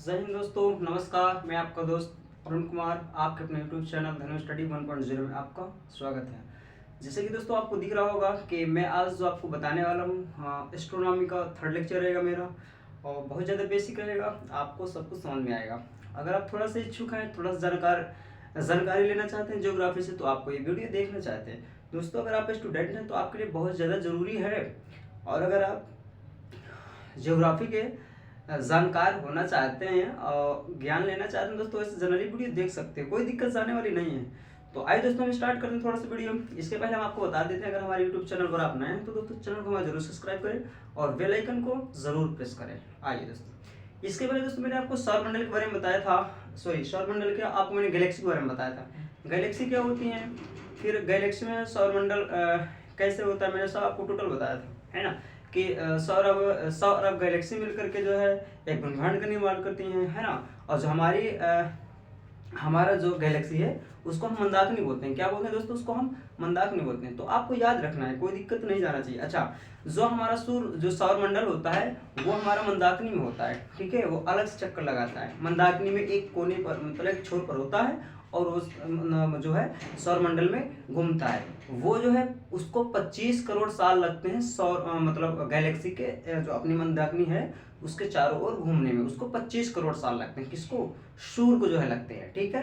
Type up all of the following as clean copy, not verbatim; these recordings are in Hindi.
जय हिंद दोस्तों, नमस्कार। मैं आपका दोस्त अरुण कुमार, आपके अपने यूट्यूब चैनल धनु स्टडी 1.0 में आपका स्वागत है। जैसे कि दोस्तों आपको दिख रहा होगा कि मैं आज जो आपको बताने वाला हूँ एस्ट्रोनॉमी का थर्ड लेक्चर रहेगा मेरा, और बहुत ज़्यादा बेसिक रहेगा, आपको सब कुछ समझ में आएगा। अगर आप थोड़ा सा इच्छुक हैं, थोड़ा सा जानकारी लेना चाहते हैं ज्योग्राफी से, तो आपको ये वीडियो देखना चाहते हैं। दोस्तों अगर आप स्टूडेंट हैं तो आपके लिए बहुत ज़्यादा ज़रूरी है, और अगर आप ज्योग्राफी के जानकार होना चाहते हैं और ज्ञान लेना चाहते हैं दोस्तों, ऐसे जनरली वीडियो देख सकते हैं, कोई दिक्कत आने वाली नहीं है। तो आइए दोस्तों हम स्टार्ट करते हैं थोड़ा सा वीडियो। इसके पहले हम आपको बता देते हैं, अगर हमारे यूट्यूब चैनल पर आप नए हैं तो दोस्तों चैनल को हमारा जरूर सब्सक्राइब करें और बेल आइकन को जरूर प्रेस करें। आइए दोस्तों, इसके पहले दोस्तों मैंने आपको सौरमंडल के बारे में बताया था, सौरमंडल के आपको मैंने गैलेक्सी के बारे में बताया था। गैलेक्सी क्या होती है, फिर गैलेक्सी में सौरमंडल कैसे होता है, मैंने सब आपको टोटल बताया था, है ना, कि सौर गैलेक्सी मिलकर के जो है एक ब्रह्मांड का निर्माण करती हैं, है ना। और जो हमारा जो गैलेक्सी है उसको हम मंदाकिनी बोलते हैं। क्या बोलते हैं दोस्तों, उसको हम मंदाकिनी बोलते हैं। तो आपको याद रखना है, कोई दिक्कत नहीं जाना चाहिए। अच्छा, जो हमारा जो सौरमंडल होता है वो हमारा मंदाकिनी में होता है, ठीक है। वो अलग से चक्कर लगाता है। मंदाकिनी में एक कोने पर, मतलब एक छोर पर होता है, और उस जो है सौरमंडल में घूमता है। वो जो है उसको 25 करोड़ साल लगते हैं मतलब गैलेक्सी के जो अपनी मंदाकिनी है उसके चारों ओर घूमने में, उसको 25 करोड़ साल लगते हैं। किसको? सूर्य को जो है लगते हैं, ठीक है।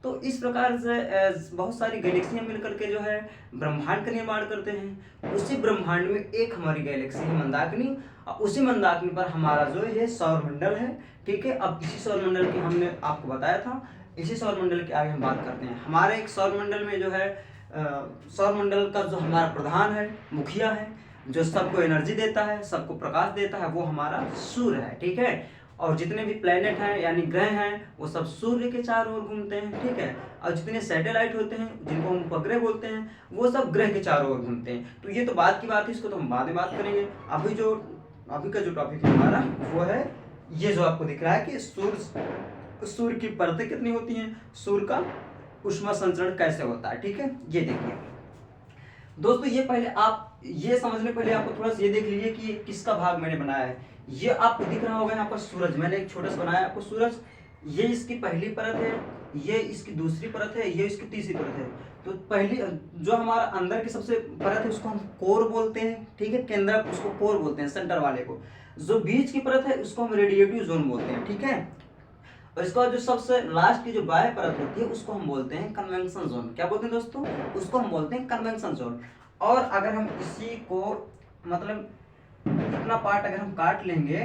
तो इस प्रकार से बहुत सारी गैलेक्सियां मिलकर के जो है ब्रह्मांड का निर्माण करते हैं। उसी ब्रह्मांड में एक हमारी गैलेक्सी है मंदाकिनी, और उसी मंदाकिनी पर हमारा जो है सौरमंडल है, ठीक है। अब इसी सौरमंडल की हमने आपको बताया था, इसी सौरमंडल के आगे हम बात करते हैं। हमारे एक सौरमंडल में जो है सौरमंडल का जो हमारा प्रधान है, मुखिया है, जो सबको एनर्जी देता है, सबको प्रकाश देता है, वो हमारा सूर्य है, ठीक है। और जितने भी प्लेनेट हैं यानी ग्रह हैं वो सब सूर्य के चारों ओर घूमते हैं, ठीक है। और जितने सैटेलाइट होते हैं जिनको हम उपग्रह बोलते हैं वो सब ग्रह के चारों ओर घूमते हैं। तो ये तो बात की बात है, इसको तो हम बाद में बात करेंगे। अभी का जो टॉपिक है हमारा वो है ये जो आपको दिख रहा है कि सूर्य की परतें कितनी होती हैं, सूर्य का ऊष्मा संचरण कैसे होता है, ठीक है। ये देखिए दोस्तों, ये पहले आप ये समझने पहले आपको थोड़ा सा ये देख लीजिए कि किसका भाग मैंने बनाया है। ये आपको दिख रहा होगा यहाँ पर सूरज, मैंने एक छोटा सा बनाया आपको सूरज। ये इसकी पहली परत है, ये इसकी दूसरी परत है, ये इसकी तीसरी परत है। तो पहली जो हमारा अंदर की सबसे परत है उसको हम कोर बोलते हैं, ठीक है। केंद्रक उसको कोर बोलते हैं, सेंटर वाले को। जो बीच की परत है उसको हम रेडिएटिव जोन बोलते हैं, ठीक है। और इसके बाद जो सबसे लास्ट की जो बाह्य परत होती है उसको हम बोलते हैं कन्वेंशन जोन। क्या बोलते हैं दोस्तों? उसको हम बोलते हैं कन्वेंशन जोन। और अगर हम इसी को मतलब इतना पार्ट अगर हम काट लेंगे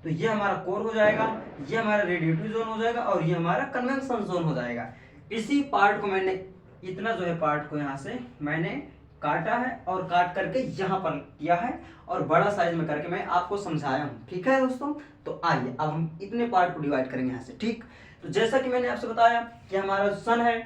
तो ये हमारा कोर हो जाएगा, ये हमारा रेडिएटिव जोन हो जाएगा, और ये हमारा कन्वेंशन जोन हो जाएगा। इसी पार्ट को मैंने इतना जो है पार्ट को यहाँ से मैंने काटा है और काट करके यहाँ पर किया है, और बड़ा साइज में करके मैं आपको समझाया हूँ, ठीक है दोस्तों। तो आइए अब हम इतने पार्ट को डिवाइड करेंगे यहाँ से, ठीक। तो जैसा कि मैंने आपसे बताया कि हमारा सन है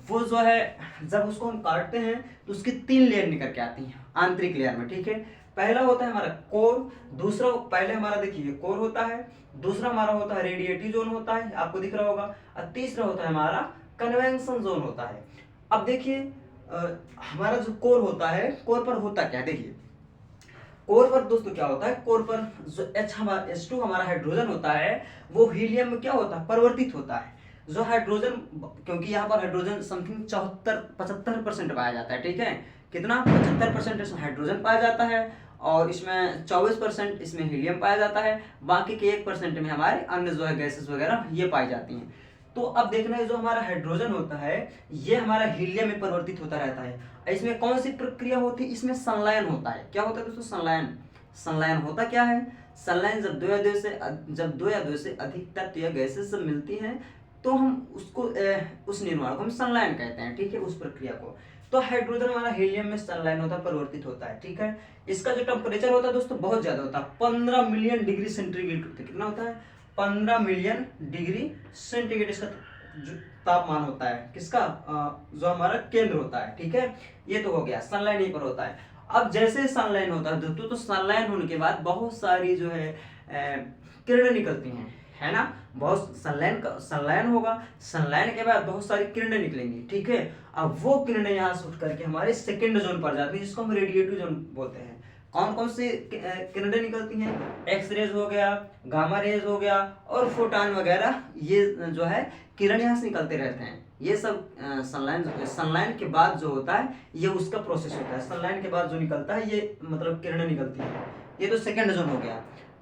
वो जो है जब उसको हम काटते हैं तो उसकी 3 लेयर निकल के आती हैं आंतरिक लेयर में, ठीक है। पहला होता है हमारा कोर, दूसरा पहले हमारा देखिए कोर होता है, दूसरा हमारा होता है रेडिएटिव जोन होता है, आपको दिख रहा होगा, और तीसरा होता है हमारा कन्वेंशन जोन होता है। अब देखिए हमारा जो कोर होता है, कोर पर होता क्या है, देखिए कोर पर दोस्तों क्या होता है, कोर पर जो H2 हमारा हाइड्रोजन होता है वो हीलियम में क्या होता है, परिवर्तित होता है। जो हाइड्रोजन, क्योंकि यहाँ पर हाइड्रोजन समथिंग 75% पाया जाता है, ठीक है। कितना? 75% इसमें हाइड्रोजन पाया जाता है, और इसमें 24% इसमें हीलियम पाया जाता है। बाकी के 1% में हमारे अन्य जो है गैसेस वगैरह ये पाई जाती हैं। तो अब देखना है जो हमारा हाइड्रोजन होता है ये हमारा हीलियम में परिवर्तित होता रहता है। इसमें कौन सी प्रक्रिया होती है? इसमें संलयन होता है। क्या होता है दोस्तों? संलयन। संलयन होता क्या है? संलयन जब दो या दो से अधिक तत्व या गैसेस से मिलती हैं तो हम उसको उस निर्माण को हम संलयन कहते हैं, ठीक है, उस प्रक्रिया को। तो हाइड्रोजन हमारा हीलियम में संलयन होता है, परिवर्तित होता है, ठीक है। इसका जो टेम्परेचर होता है दोस्तों बहुत ज्यादा होता है, 15 मिलियन डिग्री सेंटीग्रेड होता है। कितना होता है? 15 मिलियन डिग्री सेंटीग्रेड इसका जो तापमान होता है। किसका? जो हमारा केंद्र होता है, ठीक है। ये तो हो गया, सनलाइन यहीं पर होता है। अब जैसे सनलाइन होता है दोस्तों, तो सनलाइन होने के बाद बहुत सारी जो है किरणें निकलती हैं, है ना। बहुत सनलाइन होगा, सनलाइन के बाद बहुत सारी किरणें निकलेंगी, ठीक है। अब वो किरणें यहाँ से उठ करके हमारे सेकेंड जोन पर जाती है जिसको हम रेडिएटिव जोन बोलते हैं। कौन कौन सी किरणें निकलती हैं? एक्स रेज हो गया, गामा रेज हो गया और फोटान वगैरह, ये जो है किरण यहाँ से निकलते रहते हैं। ये सब सनलाइन के बाद जो होता है ये उसका प्रोसेस होता है। सनलाइन के बाद जो निकलता है ये मतलब किरणें निकलती हैं। ये तो सेकंड जोन हो गया।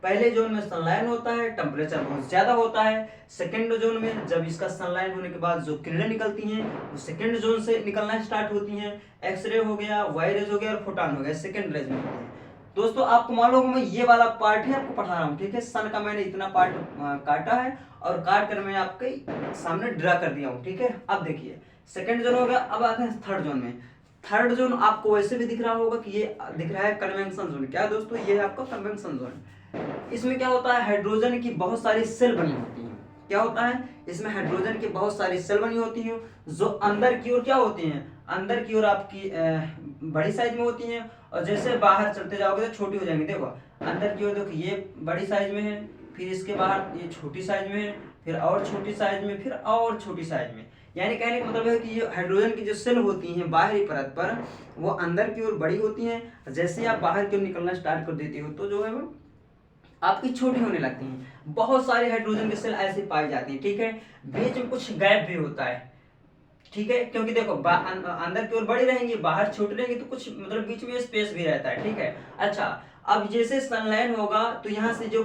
पहले जोन में सनलाइन होता है, टेम्परेचर बहुत ज्यादा होता है। सेकंड जोन में जब इसका सनलाइन होने के बाद जो किरणें निकलती हैं वो सेकंड जोन से निकलना स्टार्ट होती हैं। एक्सरे हो गया, वाई रेज हो गया और फोटान हो गया, सेकंड रेज में होते हैं। दोस्तों आपको मालूम मैं ये वाला पार्ट है आपको पढ़ा रहा हूँ, ठीक है। सन का मैंने इतना पार्ट काटा है और काट कर मैं आपके सामने ड्रा कर दिया हूँ, ठीक है। अब देखिए सेकंड जोन हो गया। अब आते हैं थर्ड जोन में। थर्ड जोन आपको वैसे भी दिख रहा होगा कि ये दिख रहा है कन्वेंशन जोन। क्या दोस्तों, ये है आपका कन्वेंशन जोन। इसमें क्या होता है, हाइड्रोजन की बहुत सारी सेल बनी होती हैं। क्या होता है इसमें, हाइड्रोजन की बहुत सारी सेल बनी होती हैं जो अंदर की ओर क्या होती हैं, अंदर की ओर आपकी बड़ी साइज में होती हैं और जैसे बाहर चलते जाओगे तो छोटी हो जाएंगी। देखो अंदर की ओर देखो ये बड़ी साइज में है, फिर इसके बाहर ये छोटी साइज में है, फिर और छोटी साइज में, फिर और छोटी साइज में। यानी कहने का मतलब है कि ये हाइड्रोजन की जो सेल होती हैं बाहरी परत पर वो अंदर की ओर बड़ी होती हैं। जैसे ही आप बाहर की ओर निकलना स्टार्ट कर देते हो तो जो है वो आपकी छोटी होने लगती हैं। बहुत सारे हाइड्रोजन की सेल ऐसे पाई जाती हैं, ठीक है। बीच में कुछ गैप भी होता है, ठीक है, क्योंकि देखो अंदर की ओर बड़ी रहेंगी, बाहर छोटी रहेंगी तो कुछ मतलब बीच में स्पेस भी रहता है, ठीक है। अच्छा, अब जैसे सनलाइन होगा तो यहाँ से जो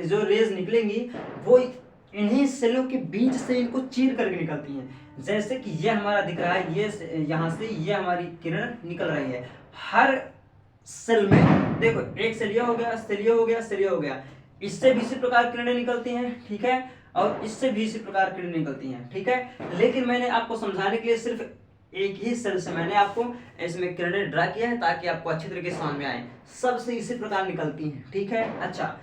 जो रेज निकलेंगी वो इन्हीं सेलों के बीच से इनको चीर करके निकलती हैं। जैसे कि ये हमारा दिख रहा है, ये यहाँ से ये हमारी किरण निकल रही है। हर सेल में देखो एक सेल ये हो गया, सेल ये हो गया, सेल ये हो गया, इससे भी इसी प्रकार किरणें निकलती हैं, ठीक है, और इससे भी इसी प्रकार किरणें निकलती हैं, ठीक है। लेकिन मैंने आपको समझाने के लिए सिर्फ एक ही सेल से मैंने आपको इसमें किरणें ड्रा किया है ताकि आपको अच्छी तरीके से समझ में आए। सबसे इसी प्रकार निकलती हैं, ठीक है। अच्छा,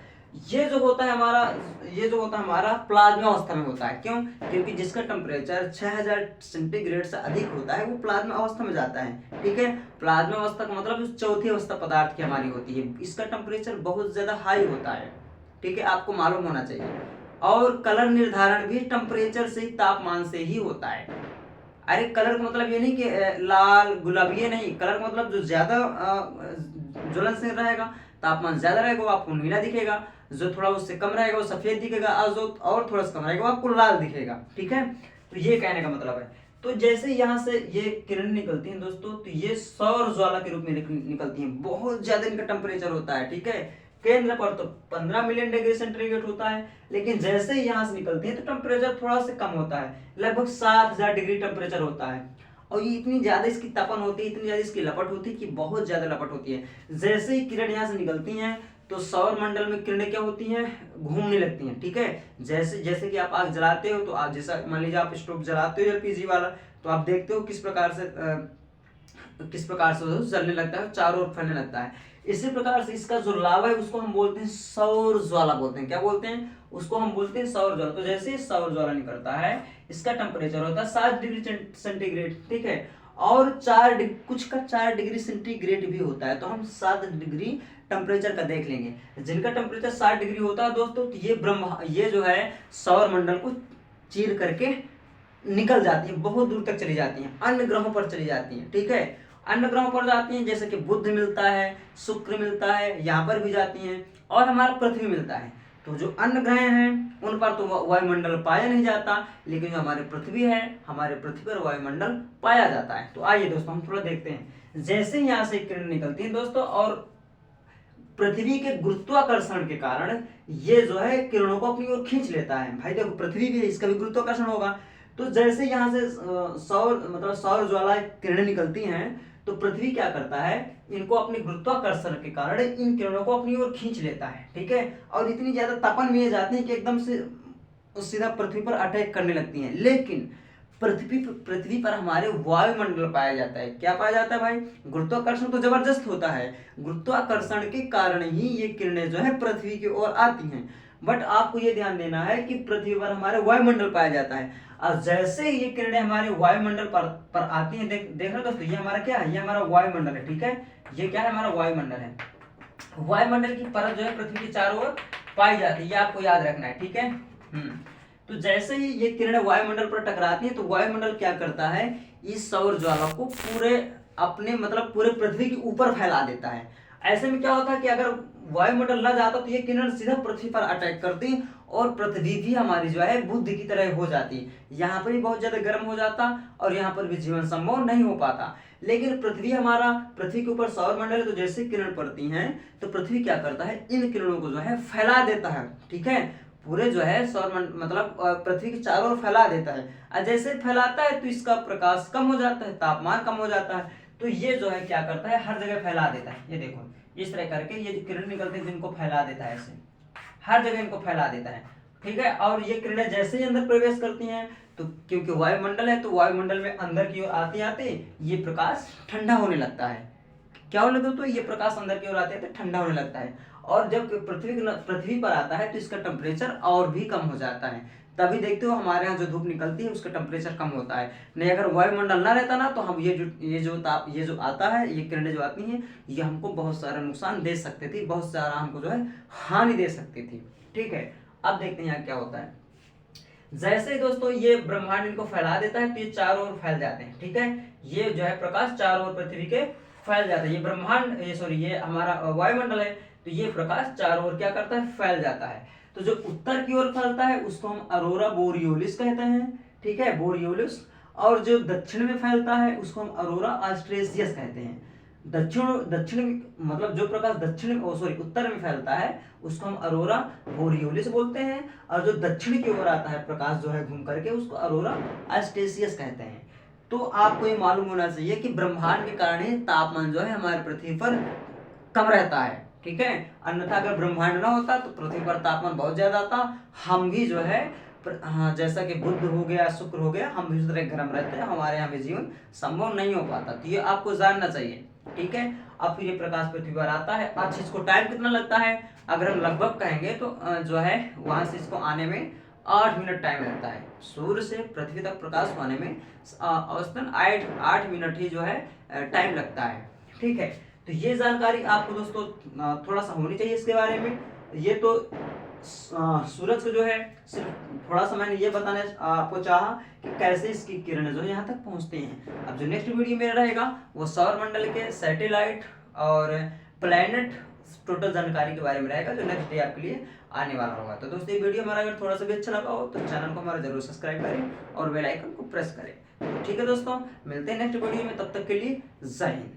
ये जो होता है हमारा प्लाज्मा अवस्था में होता है। क्यों? क्योंकि जिसका टेम्परेचर 6000 सेंटीग्रेड से अधिक होता है वो प्लाज्मा अवस्था में जाता है, ठीक है। प्लाज्मा अवस्था का मतलब चौथी अवस्था पदार्थ की हमारी होती है। इसका टेम्परेचर बहुत ज्यादा हाई होता है, ठीक है, आपको मालूम होना चाहिए। और कलर निर्धारण भी टेम्परेचर से, तापमान से ही होता है। अरे कलर का मतलब ये नहीं कि लाल गुलाबी, ये नहीं। कलर का मतलब जो ज्यादा ज्वलनशील रहेगा, तापमान ज्यादा रहेगा वो आपको नीला दिखेगा, जो थोड़ा उससे कम रहेगा वो सफेद दिखेगा, और थोड़ा सा कम रहेगा वो आपको लाल दिखेगा, ठीक है। तो ये कहने का मतलब है। तो जैसे यहाँ से ये किरण निकलती हैं दोस्तों, तो ये सौर ज्वाला के रूप में निकलती हैं। बहुत ज्यादा इनका टेम्परेचर होता है, ठीक है। केंद्र पर तो 15 मिलियन डिग्री सेंटीग्रेड होता है, लेकिन जैसे ही यहाँ से निकलती है तो टेम्परेचर थोड़ा सा कम होता है, लगभग 7000 डिग्री टेम्परेचर होता है। और ये इतनी ज्यादा इसकी तपन होती है, इतनी ज्यादा इसकी लपट होती है कि बहुत ज्यादा लपट होती है। जैसे ही किरण यहाँ से निकलती हैं तो सौर मंडल में किरणें क्या होती हैं, घूमने लगती हैं, ठीक है। जैसे जैसे कि आप आग जलाते हो तो आप जैसा मान लीजिए आप स्टोव जलाते हो एलपीजी वाला, तो आप देखते हो किस प्रकार से जलने लगता है, चारों ओर फैलने लगता है। इसी प्रकार से इसका जो लावा है उसको हम बोलते हैं सौर ज्वाला बोलते हैं। क्या बोलते हैं? उसको हम बोलते हैं सौर ज्वाला। तो जैसे ही सौर ज्वाला निकलता है इसका टेम्परेचर होता है 7 डिग्री सेंटीग्रेड, ठीक है। और कुछ का 4 डिग्री सेंटीग्रेड भी होता है। तो हम 7 डिग्री टेम्परेचर का देख लेंगे। जिनका टेम्परेचर 60 डिग्री होता है दोस्तों, तो ये जो है सौर मंडल को चीर करके निकल जाती है, बहुत दूर तक चली जाती हैं, अन्य ग्रहों पर चली जाती हैं, ठीक है। अन्य ग्रहों पर जाती हैं, जैसे कि बुध मिलता है, शुक्र मिलता है, यहाँ पर भी जाती हैं, और हमारा पृथ्वी मिलता है। तो जो अन्य ग्रह हैं उन पर तो वायुमंडल पाया नहीं जाता, लेकिन जो हमारे पृथ्वी है, हमारे पृथ्वी पर वायुमंडल पाया जाता है। तो आइए दोस्तों हम थोड़ा देखते हैं। जैसे यहाँ से किरण निकलती है दोस्तों, और पृथ्वी के गुरुत्वाकर्षण के कारण ये जो है किरणों को अपनी ओर खींच लेता है। भाई देखो पृथ्वी भी है, इसका भी गुरुत्वाकर्षण होगा। तो जैसे यहाँ से सौर ज्वाला किरणें निकलती हैं तो पृथ्वी क्या करता है, इनको अपने गुरुत्वाकर्षण के कारण इन किरणों को अपनी ओर खींच लेता है, ठीक है। और इतनी ज्यादा तपन में जाती हैं कि एकदम से सीधा पृथ्वी पर अटैक करने लगती हैं। लेकिन पृथ्वी पर हमारे वायुमंडल पाया जाता है। क्या पाया जाता है भाई? गुरुत्वाकर्षण तो जबरदस्त होता है, गुरुत्वाकर्षण के कारण ही ये किरणें जो है पृथ्वी की ओर आती हैं। बट आपको ये ध्यान देना है कि पृथ्वी पर हमारे वायुमंडल पाया जाता है। और जैसे ही ये किरणें हमारे वायुमंडल पर आती हैं, देख रहे हो दोस्तों, ये हमारा क्या है, ये हमारा वायुमंडल है, ठीक है। ये क्या है, हमारा वायुमंडल है। वायुमंडल की परत जो है पृथ्वी के चारों ओर पाई जाती है, ये आपको याद रखना है, ठीक है। तो जैसे ही ये किरणें वायुमंडल पर टकराती हैं तो वायुमंडल क्या करता है, इस सौर ज्वाला को पूरे अपने मतलब पूरे पृथ्वी के ऊपर फैला देता है। ऐसे में क्या होता है कि अगर वायुमंडल न जाता तो ये किरण सीधा पृथ्वी पर अटैक करती और पृथ्वी भी हमारी जो है बुद्ध की तरह हो जाती, यहाँ पर भी बहुत ज्यादा गर्म हो जाता और यहाँ पर भी जीवन संभव नहीं हो पाता। लेकिन पृथ्वी के ऊपर सौर मंडल है, तो जैसे किरण पड़ती हैं तो पृथ्वी क्या करता है, इन किरणों को जो है फैला देता है। ठीक है, पूरे जो है मतलब पृथ्वी के चारों ओर फैला देता है, और जैसे फैलाता है तो इसका प्रकाश कम हो जाता है, तापमान कम हो जाता है, तो ये जो है क्या करता है, हर जगह फैला देता है। ये देखो इस तरह करके ये जो किरण निकलते हैं जिनको फैला देता है, ऐसे हर जगह इनको फैला देता है। ठीक है, और ये किरणें जैसे ही अंदर प्रवेश करती हैं तो क्योंकि वायुमंडल है तो वायुमंडल में अंदर की ओर आते आते ये प्रकाश ठंडा होने लगता है। क्या होने दो, तो ये प्रकाश अंदर की ओर आते आते ठंडा होने लगता है, और जब पृथ्वी पर आता है तो इसका टेम्परेचर और भी कम हो जाता है। तभी देखते हो हमारे यहाँ जो धूप निकलती है उसका टेम्परेचर कम होता है। नहीं अगर वायुमंडल ना रहता ना तो हम ये जो आता है, ये किरणें जो आती हैं ये हमको बहुत सारा नुकसान दे सकती थी, बहुत सारा हमको जो है हानि दे सकती थी। ठीक है, अब देखते हैं यहाँ क्या होता है। जैसे ही दोस्तों ये ब्रह्मांड इनको फैला देता है तो ये चारों ओर फैल जाते हैं। ठीक है, ये जो है प्रकाश चारों ओर पृथ्वी के फैल जाता है। ये ब्रह्मांड ये हमारा वायुमंडल है, तो ये प्रकाश चारों ओर क्या करता है, फैल जाता है। तो जो उत्तर की ओर फैलता है उसको हम अरोरा बोरियोलिस कहते हैं। ठीक है, बोरियोलिस। और जो दक्षिण में फैलता है उसको हम अरोरा ऑस्ट्रेसियस कहते हैं। दक्षिण मतलब जो प्रकाश उत्तर में फैलता है उसको हम अरोरा बोरियोलिस बोलते हैं, और जो दक्षिण की ओर आता है प्रकाश जो है घूम करके उसको अरोरा ऑस्ट्रेसियस कहते हैं। तो आपको ये मालूम होना चाहिए कि ब्रह्मांड के कारण ही तापमान जो है हमारे पृथ्वी पर कम रहता है। ठीक है, अन्यथा अगर ब्रह्मांड ना होता तो पृथ्वी पर तापमान बहुत ज्यादा आता, हम भी जो है हाँ जैसा कि बुध हो गया, शुक्र हो गया, हम भी उस तरह गर्म रहते हैं, हमारे यहाँ भी जीवन संभव नहीं हो पाता। तो ये आपको जानना चाहिए। ठीक है, अब फिर ये प्रकाश पृथ्वी पर आता है। अच्छा, इसको टाइम कितना लगता है, अगर हम लगभग कहेंगे तो जो है वहां से इसको आने में 8 मिनट टाइम लगता है। सूर्य से पृथ्वी तक प्रकाश पाने में औसतन 8 मिनट ही जो है टाइम लगता है। ठीक है, तो ये जानकारी आपको दोस्तों थोड़ा सा होनी चाहिए इसके बारे में। ये तो सूरज को जो है सिर्फ थोड़ा सा मैंने ये बताने आपको चाहा कि कैसे इसकी किरणें जो है यहाँ तक पहुँचती हैं। अब जो नेक्स्ट वीडियो मेरा रहेगा वो सौर मंडल के सैटेलाइट और प्लैनेट टोटल जानकारी के बारे में रहेगा, जो नेक्स्ट डे आपके लिए आने वाला होगा। तो दोस्तों ये वीडियो हमारा अगर थोड़ा सा भी अच्छा लगा हो तो चैनल को हमारा जरूर सब्सक्राइब करें और बेल आइकन को प्रेस करें। तो ठीक है दोस्तों, मिलते हैं नेक्स्ट वीडियो में, तब तक के लिए जय हिंद।